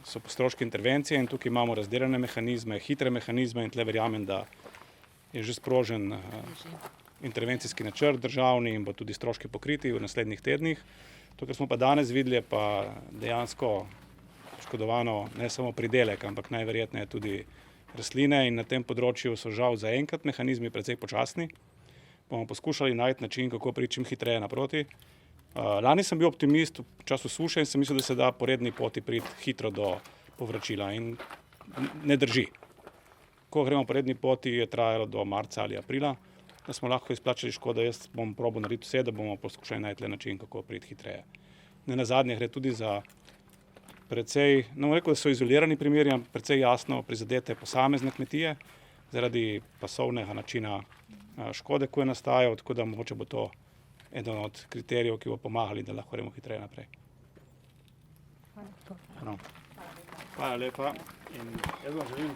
so stroški intervencije in tukaj imamo razdeljene mehanizme, hitre mehanizme in tle verjamem, da je že sprožen intervencijski načrt državni in bo tudi stroški pokriti v naslednjih tednih. To, kar smo pa danes videli, je pa dejansko poškodovano ne samo pridelek, ampak najverjetneje tudi rastline in na tem področju so žal zaenkrat mehanizmi precej počasni. Bomo poskušali najti način, kako priti čim hitreje naproti. Lani sem bil optimist v času suše in sem mislil, da se da po redni poti priti hitro do povračila in ne drži. Ko gremo po redni poti, je trajalo do marca ali aprila, da smo lahko izplačali škodo. Jaz bom probal narediti vse, da bomo poskušali najti le način, kako priti hitreje. Nenazadnje gre tudi za precej, no rekel, da so izolirani primeri, precej jasno prizadete posamezne kmetije zaradi pasovnega načina škode, ko je nastajal, tako da mogoče bo to eden od kriterijev, ki bo pomagali, da lahko gremo hitreje naprej. Hvala lepa. In jaz vam želim